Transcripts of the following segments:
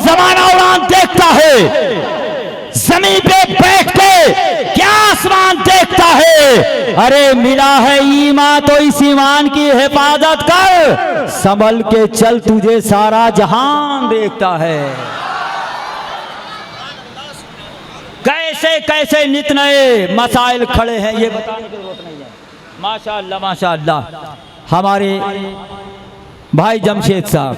जमाना उड़ान देखता है, जमीन पे बैठ के क्या आसमान देखता है। अरे मिला है ईमान तो इस ईमान की हिफाजत कर, संभल के चल तुझे सारा जहान देखता है। कैसे कैसे नित नए मसाइल खड़े हैं ये बताने की जरूरत नहीं है। माशाअल्लाह माशाअल्लाह। हमारे भाई जमशेद साहब,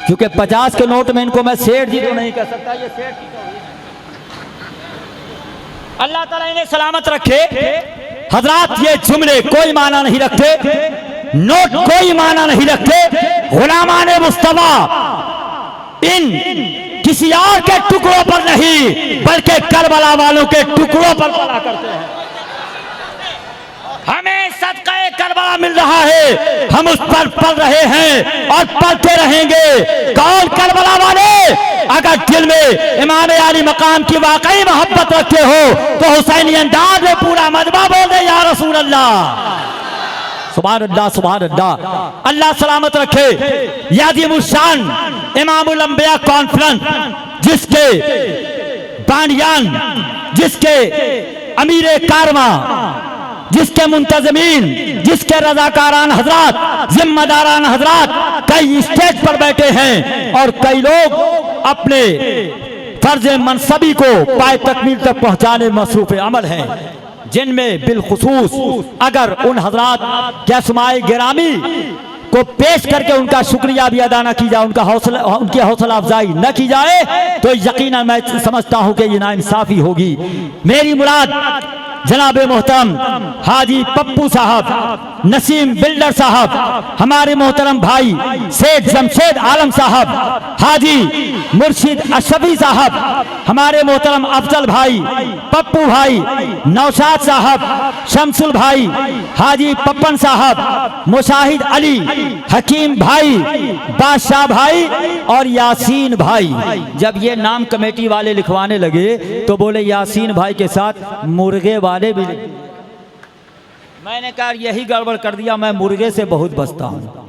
क्योंकि 50 के नोट में इनको मैं सेठ जी तो नहीं कर सकता, ये सेठ जी तो अल्लाह ताला इन्हें सलामत रखे। हजरात ये जुमले कोई माना नहीं रखते, नोट कोई माना नहीं रखते। गुलामाने मुस्तफा इन किसी और के टुकड़ों पर नहीं बल्कि करबला वालों के टुकड़ों पर पला करते हैं। हमें सदक़े करबला मिल रहा है, हम उस पर पल रहे हैं और पलते रहेंगे। कौन करबला वाले? अगर दिल में इमाम अली मकाम की वाकई मोहब्बत रखते हो तो हुसैनी अंदाज में पूरा मजमा बोल दे या रसूल अल्लाह। सुभान अल्लाह सुभान अल्लाह। अल्लाह सलामत रखे। याजीमुल शान इमामुल अंबिया कॉन्फ्रेंस, जिसके बानियान, जिसके अमीर कारवा, जिसके मुंतजमीन, जिसके रजाकारान हजरात, जिम्मेदारान हजरात कई स्टेज पर बैठे हैं और कई लोग अपने फर्ज मनसबी को पाए तकमील तक पहुंचाने में मसरूफ अमल हैं, जिनमें बिलखुसूस अगर उन हजरात के अस्माए गिरामी को पेश करके उनका शुक्रिया भी अदा न की जाए, उनकी हौसला अफजाई न की जाए तो यकीनन मैं समझता हूं कि ये नाइंसाफी होगी। मेरी मुराद जनाब मोहतरम हाजी पप्पू साहब, नसीम बिल्डर साहब, हमारे मोहतरम भाई सेठ जमशेद आलम साहब, हाजी मुर्शिद अशफी साहब, हमारे मोहतरम अफजल भाई, पप्पू भाई, नौशाद साहब, शमसुल भाई, हाजी पप्पन साहब, मुशाहिद अली, हकीम भाई, बादशाह भाई और यासीन भाई। जब ये नाम कमेटी वाले लिखवाने लगे तो बोले यासीन भाई के साथ मुर्गे वाले भी लिखे। मैंने कहा यही गड़बड़ कर दिया, मैं मुर्गे से बहुत बचता हूँ।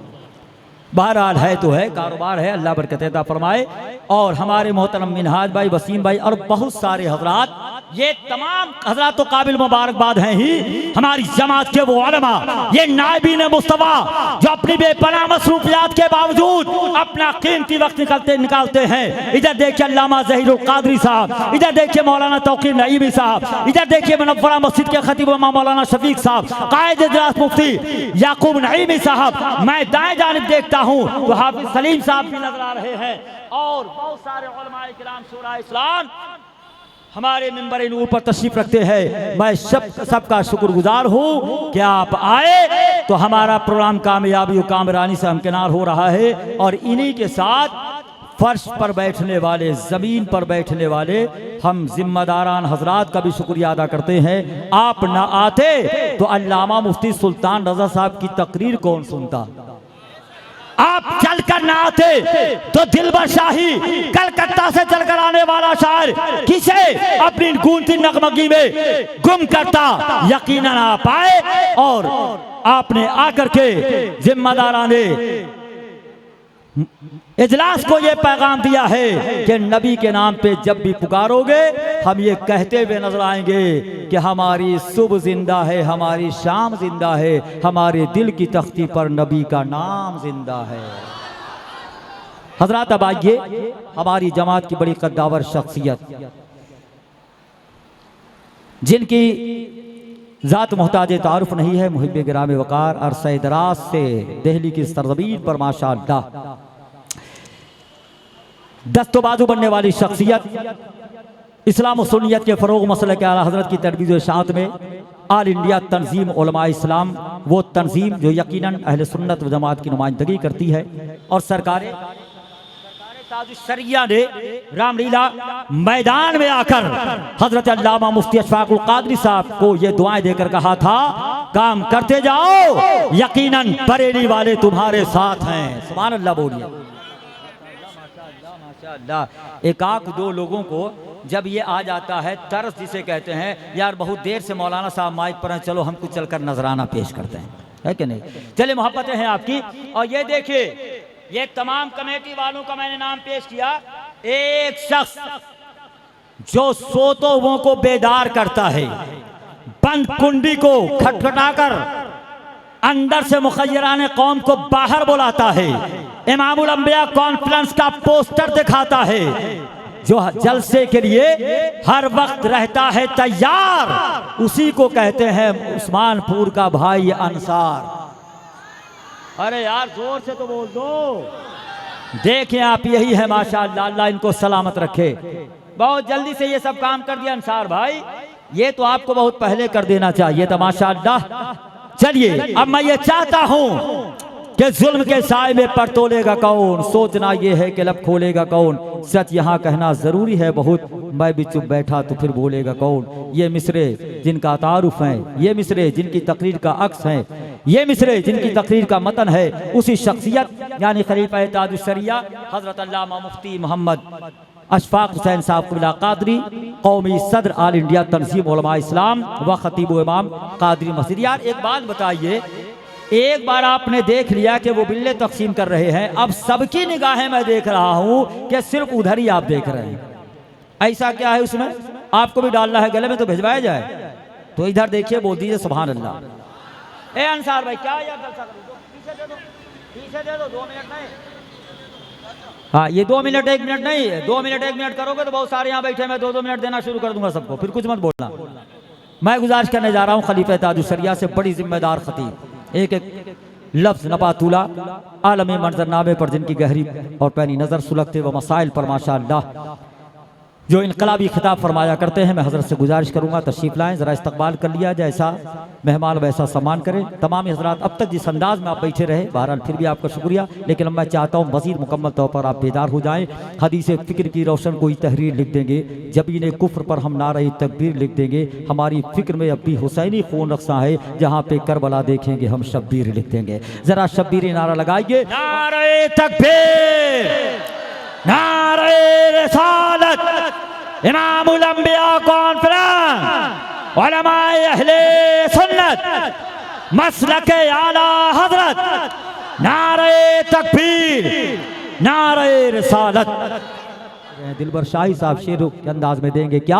बहरहाल है तो है, कारोबार है, अल्लाह बरकत अता फरमाए। और हमारे मोहतरम मिनहाज भाई, वसीम भाई और बहुत सारे हजरात, ये तमाम हजरात तो काबिल मुबारकबाद हैं ही। हमारी जमात के वो उलमा, ये नायबीन मुस्तफा जो अपनी बेपनाह मसरूफियात के बावजूद अपना कीमती वक्त निकालते हैं। इधर देखिए अल्लामा ज़हीरुल क़ादरी साहब, इधर देखिए मौलाना तौक़ीर नईमी साहब, इधर देखिए मुनव्वरा मस्जिद के खतीब मौलाना शफीक साहब, कायद इजलास मुफ्ती याकूब नईमी साहब। मैं दाएं जानिब देखता हूँ तो हाफिज सलीम साहब भी नजर आ रहे हैं और बहुत सारे उलमाए किराम शूरा इस्लाम हमारे मिंबर नूर पर तशरीफ रखते हैं। मैं सबका शुक्रगुजार हूँ कि आप आए तो हमारा प्रोग्राम कामयाबी और कामरानी से हमकिनार हो रहा है। और इन्हीं के साथ फर्श पर बैठने वाले, ज़मीन पर बैठने वाले हम जिम्मेदारान हजरात का भी शुक्रिया अदा करते हैं। आप न आते तो अल्लामा मुफ्ती सुल्तान रजा साहब की तकरीर कौन सुनता। आप चलकर ना आते तो दिलबर शाही कलकत्ता से चलकर आने वाला शायर किसे अपनी गूंजती नगमगी में गुम करता। यकीनन आप आए और आपने आकर के जिम्मेदाराने इजलास को ये पैगाम दिया है कि नबी के नाम पे जब भी पुकारोगे हम ये कहते हुए नजर आएंगे कि हमारी सुबह जिंदा है, हमारी शाम जिंदा है, हमारे दिल की तख्ती पर नबी का नाम जिंदा है। हजरात अब आइए, हमारी जमात की बड़ी कद्दावर शख्सियत जिनकी ज़ात मोहताज तारुफ नहीं है, मुहिब गिराम वकार अरसा दराज से दिल्ली की सरजमीन पर माशाअल्लाह दस्तो बाजू बनने वाली शख्सियत, इस्लाम और सुन्नियत के फ़रोग़ मसले के आला हज़रत की तरबियत व इशाअत में आल इंडिया तंजीम उलमा इस्लाम, वो तंजीम जो यकीनन अहले सुन्नत व जमात की नुमाइंदगी करती है। और सरकार शरिया ने रामलीला मैदान में आकर हजरत अल्लामा मुफ्ती अशफाकुल क़ादरी साहब को ये दुआएं देकर कहा था, काम करते जाओ, यकीनन बरेली वाले तुम्हारे साथ हैं। सुभान अल्लाह बोलिए। माशाअल्लाह। एक आख दो लोगों को जब ये आ जाता है तरस जिसे कहते हैं, यार बहुत देर से मौलाना साहब माइक पर हैं, चलो हम कुछ चलकर नजराना पेश करते हैं, है कि नहीं। चलिए, मोहब्बतें हैं आपकी। और ये देखिए, ये तमाम कमेटी वालों का मैंने नाम पेश किया। एक शख्स जो सोतों को बेदार करता है, बंद कुंडी को खटखटाकर अंदर से मुखय्यरान कौम को बाहर बुलाता है, इमामुल अंबिया कॉन्फ्रेंस का पोस्टर दिखाता है, जो जलसे के लिए हर वक्त रहता है तैयार, उसी को कहते हैं उस्मानपुर का भाई अंसार। अरे यार जोर से तो बोल दो। देखें आप, यही है माशाअल्लाह, अल्लाह इनको सलामत रखे। बहुत जल्दी से ये सब काम कर दिया अंसार भाई, ये तो आपको बहुत पहले कर देना चाहिए था माशाअल्लाह। चलिए अब मैं ये चाहता हूं कि जुल्म के साए में पर तोलेगा कौन, सोचना ये है कि लब खोलेगा कौन, सच यहाँ कहना जरूरी है बहुत, मैं भी चुप बैठा तो फिर बोलेगा कौन। ये मिसरे जिनका तारुफ है, ये मिसरे जिनकी तकरीर का अक्स है, ये मिसरे जिनकी तकरीर का मतन है, उसी शख्सियत यानी खलीफा ताजुश शरिया हजरत अल्लामा मुफ्ती मोहम्मद अशफाक हुसैन साहब क़िबला कादरी, कौमी सदर ऑल इंडिया तंजीम उलमा इस्लाम व खतीब इमाम कादरी मस्जिद। यार एक बात बताइए, एक बार आपने देख लिया कि वो बिल्ले तकसीम कर रहे हैं, अब सबकी निगाहें मैं देख रहा हूं कि सिर्फ उधर ही आप देख रहे हैं, ऐसा क्या है उसमें? आपको भी डालना है गले में तो भिजवाया जाए, तो इधर देखिए, बोल दीजिए सुभान अल्लाह। ए अंसार भाई क्या यार, पीछे दे दो, पीछे दे दो, 2 मिनट नहीं। हाँ ये 2 मिनट 1 मिनट नहीं है, 2 मिनट 1 मिनट करोगे तो बहुत सारे यहाँ बैठे, मैं 2-2 मिनट देना शुरू कर दूंगा सबको, फिर कुछ मत बोलना। मैं गुजारिश करने जा रहा हूँ खलीफा ताजुश शरिया से, बड़ी जिम्मेदार खतीब, एक एक लफ्ज नपातुला आलमी मंजरनामे पर जिनकी गहरी और पैनी नज़र सुलगते व मसाइल पर माशाअल्लाह जो इनकलाबी खिताब फरमाया करते हैं, मैं हज़रत से गुजारिश करूंगा तशरीफ़ लाएं, ज़रा इस्तकबाल कर लिया, जैसा मेहमान वैसा सम्मान करें। तमाम हज़रात अब तक जिस अंदाज में आप बैठे रहे, बहरहाल फिर भी आपका शुक्रिया, लेकिन अब मैं चाहता हूँ मज़ीद मुकम्मल तौर पर आप बेदार हो जाएँ। हदीस फ़िक्र की रोशन कोई तहरीर लिख देंगे, जबीन कुफ्र पर हम नारे तकबीर लिख देंगे, हमारी फ़िक्र में अब भी हुसैनी खून रख्सा है, जहाँ पे करबला देखेंगे हम शब्बीर लिख देंगे। ज़रा शब्बीरी नारा लगाइए, नारे तकबीर, नारे रिसालत, इमामुल अंबिया कॉन्फ्रेंस, उलमाए अहले सुन्नत, मसलके आला हजरत, नारे तकबीर, नारे रिसालत। दिलबर शाही साहब शेरों के अंदाज में देंगे क्या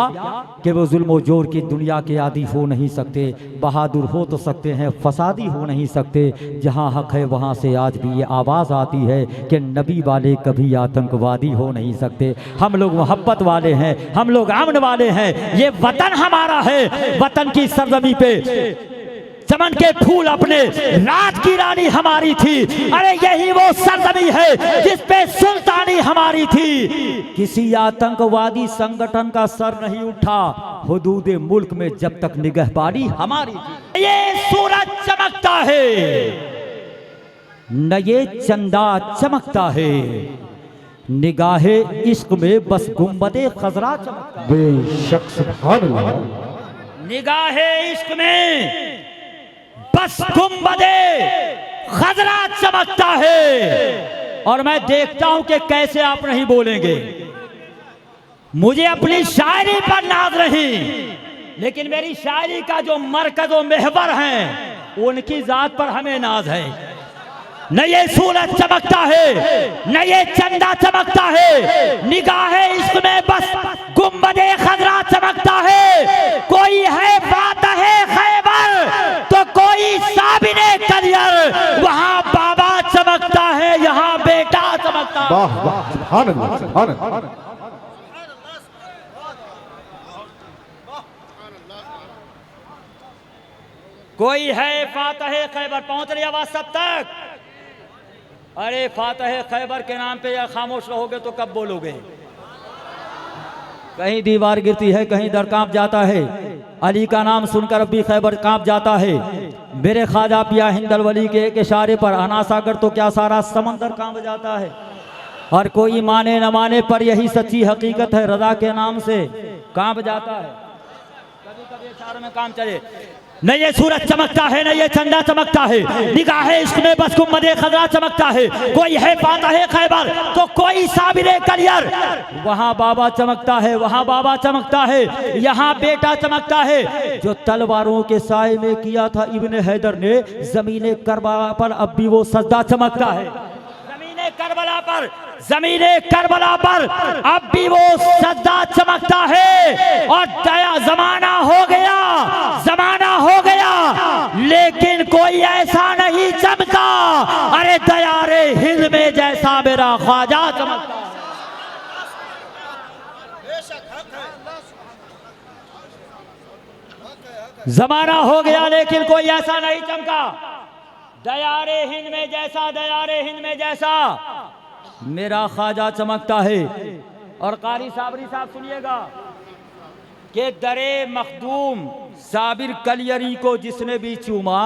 कि वो जुल्म जोर की दुनिया के आदी हो नहीं सकते, बहादुर हो तो सकते हैं, फसादी हो नहीं सकते। जहाँ हक है वहाँ से आज भी ये आवाज़ आती है कि नबी वाले कभी आतंकवादी हो नहीं सकते। हम लोग मोहब्बत वाले हैं, हम लोग अमन वाले हैं, ये वतन हमारा है, वतन की सरजमी पे चमन के फूल अपने, रात की रानी हमारी थी, अरे यही वो सरजमी है जिस पे सुल्तानी हमारी थी। किसी आतंकवादी संगठन का सर नहीं उठा हुदूद मुल्क में जब तक निगहबानी हमारी थी। ये सूरज चमकता है न ये चंदा चमकता है, निगाहे इश्क में बस गुंबदे खजरा चमकता है। बेशक सुभान अल्लाह, निगाहे इश्क में बस गुंबदे खजरा चमकता है। और मैं देखता हूं कि कैसे आप नहीं बोलेंगे। मुझे अपनी शायरी पर नाज नहीं, लेकिन मेरी शायरी का जो मरकज व महवर है उनकी जात पर हमें नाज है। न ये सूरज चमकता है न ये चंदा चमकता है, निगाहे इसमें बस गुंबदे खजरा चमकता है। कोई है बात है खैबर तो कोई साबिने कलियर, वहाँ बाबा चमकता है यहाँ बेटा चमकता है। वाह वाह सुभान अल्लाह, सुभान अल्लाह। कोई है फातह खैबर, पहुंच रही आवाज सब तक? अरे फातह खैबर के नाम पे या खामोश रहोगे तो कब बोलोगे? कहीं दीवार गिरती है, कहीं दर कांप जाता है, अली का नाम सुनकर अब भी खैबर कांप जाता है। मेरे ख्वाजा पिया हिंदल वली के एक इशारे पर अना सागर तो क्या सारा समंदर कांप जाता है। और कोई माने न माने पर यही सच्ची हकीकत है, रजा के नाम से कांप जाता है। कभी कभी इशारों में काम चले। न ये सूरज चमकता है न ये चंदा चमकता है, निगाहे इश्क में बस गुंबदे खजरा चमकता है। कोई है फातह खैबर तो कोई साबिरे कलियर, वहाँ बाबा चमकता है वहाँ बाबा चमकता है, यहाँ बेटा चमकता है। जो तलवारों के साए में किया था इब्ने हैदर ने, जमीने करबला पर अब भी वो सजदा चमकता है। जमीने करबला पर जमीने करबला पर अब भी वो सज्जा चमकता है। और दया जमाना हो गया, जमाना हो गया, लेकिन कोई ऐसा नहीं चमका। अरे दयारे हिंद में जैसा मेरा ख्वाजा चमकता है। जमाना हो गया लेकिन कोई ऐसा नहीं चमका। दयारे हिंद में जैसा, दयारे हिंद में जैसा मेरा ख्वाजा चमकता है। और कारी साबरी साहब सुनिएगा कि दरे मखदूम साबिर कलियरी को जिसने भी चूमा,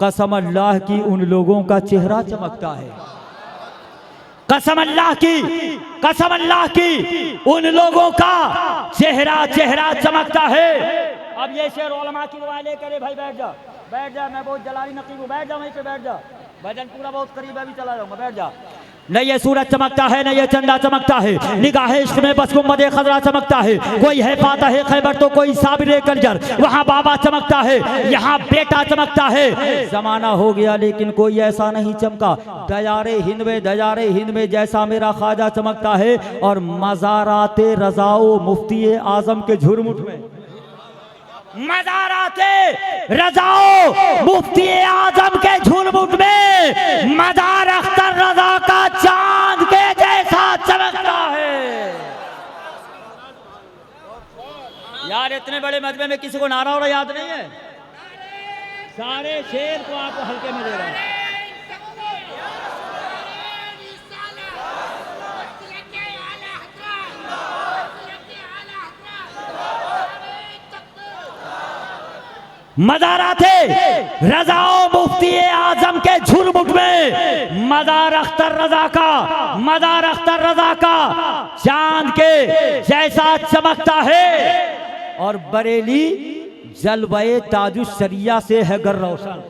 कसम अल्लाह की उन लोगों का चेहरा चमकता है। कसम अल्लाह की, कसम अल्लाह की, उन लोगों का चेहरा चेहरा चमकता है। अब ये शेर उलमा की दुआ लेकर भाई बैठ जा, बैठ जा, मैं बहुत जलाली नकीब हूँ, बैठ जा वहीं पे बैठ जा, भजन पूरा बहुत करीब है, अभी चला जाऊंगा, बैठ जा। न ये सूरज चमकता है, न ये चंदा चमकता है, निगाह इश्क में बस गुम्बद खजरा चमकता है। कोई है फाता है खैबर तो कोई साबिर कलजर, वहाँ बाबा चमकता है, यहाँ बेटा चमकता है। जमाना हो गया लेकिन कोई ऐसा नहीं चमका। दयारे हिंद में, दयारे हिंद में जैसा मेरा ख्वाजा चमकता है। और मज़ाराते रज़ाओ मुफ्ती आजम के झुरमुट में, मज़ाराते रज़ाओ मुफ्ती आजम के झुरमुट में मज़ार अख्तर रज़ा का चांद के जैसा चमकता है। यार इतने बड़े मजमे में किसी को नारा और याद नहीं है? सारे शेर को आपको हल्के में दे रहा है। मज़ाराते रज़ाओ मुफ्ती आजम के झुरमुट में मज़ार अख्तर रज़ा का, मज़ार अख्तर रज़ा का चांद के जैसा चमकता है। और बरेली जलवाए ताजुशरिया से है गर रोशन,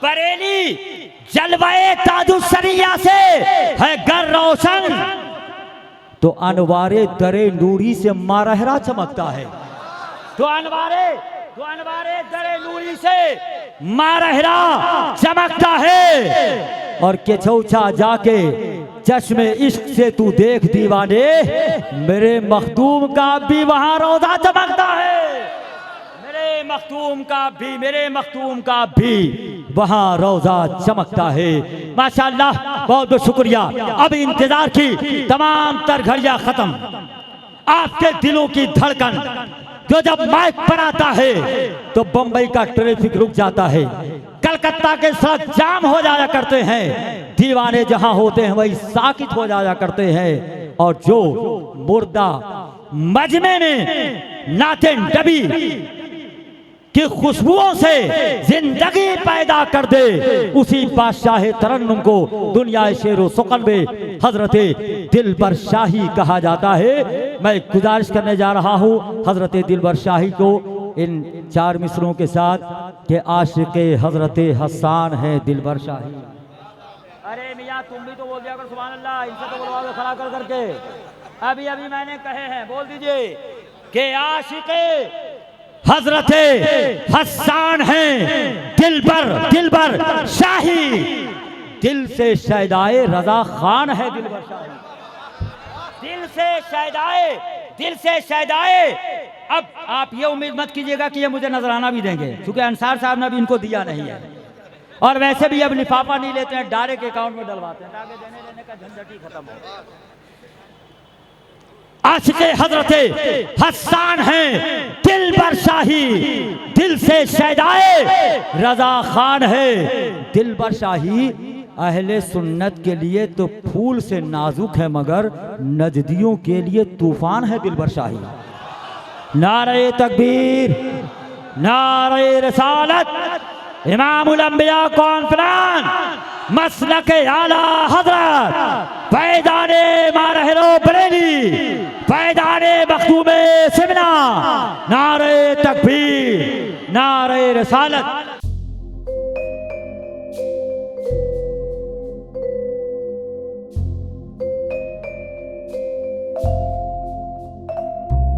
बरेली जलवाए ताजुशरिया से है गर रोशन। तो अनवारे दरे नूरी से मारहरा चमकता है। तो अनवारे दरे नूरी से मारहरा चमकता है। और केछौछा जाके चश्मे इश्क से तू देख दीवाने, मेरे मखदूम का भी वहां रोजा चमकता है। मेरे मखदूम का भी, मेरे मखदूम का भी वहां रोजा चमकता है। माशाअल्लाह, बहुत बहुत शुक्रिया। अब इंतजार की तमाम तर घड़ियां खत्म। आपके दिलों की धड़कन जो जब माइक पर आता है तो बंबई का ट्रैफिक रुक जाता है, कलकत्ता के सड़क जाम हो जाया करते हैं, दीवाने जहां होते हैं वही साकित हो जाया करते हैं। और जो मुर्दा मजमे में नाते डबी की खुशबुओं से जिंदगी पैदा कर दे, उसी बादशाह तरन्नुम को दुनिया शेरो सुकन में हजरते दिलबर शाही कहा जाता है। मैं गुजारिश करने जा रहा हूँ हजरते दिलबर शाही को इन चार मिसरों के साथ कि आशिक़े हजरते हसन है दिलबर शाही। अरे मियाँ तुम भी तो बोल दिया करो सुभान अल्लाह, इनसे तो बोलवा दो खड़ा कर करके। अभी अभी मैंने कहे हैं, बोल दीजिए कि आशिक़े हजरते हसन हैं दिलबर शाही। दिल से शैदाए रजा खान है दिलबर शाही, दिल से शैदाए। अब आप ये उम्मीद मत कीजिएगा कि ये मुझे नजराना भी देंगे, क्योंकि अंसार साहब ने भी इनको दिया नहीं है। और वैसे भी अब लिफाफा नहीं लेते हैं, डायरेक्ट अकाउंट में डलवाते हैं ताकि देने का झंझट ही खत्म हो। आशिक़े हजरते हसन हैं दिलबर शाही, दिल से शैदाए रजा खान है दिलबर शाही। अहले सुन्नत के लिए तो फूल से नाजुक है, मगर नजदियों के लिए तूफान है दिलबर शाही। नारे तकबीर, नारे रिसालत, इमामुल अंबिया कॉन्फ्रेंस, मसलक आला हजरत, पैदाने मारहरो बरेली, पैदाने मखदूमे सिमना। नारे तकबीर, नारे रिसालत,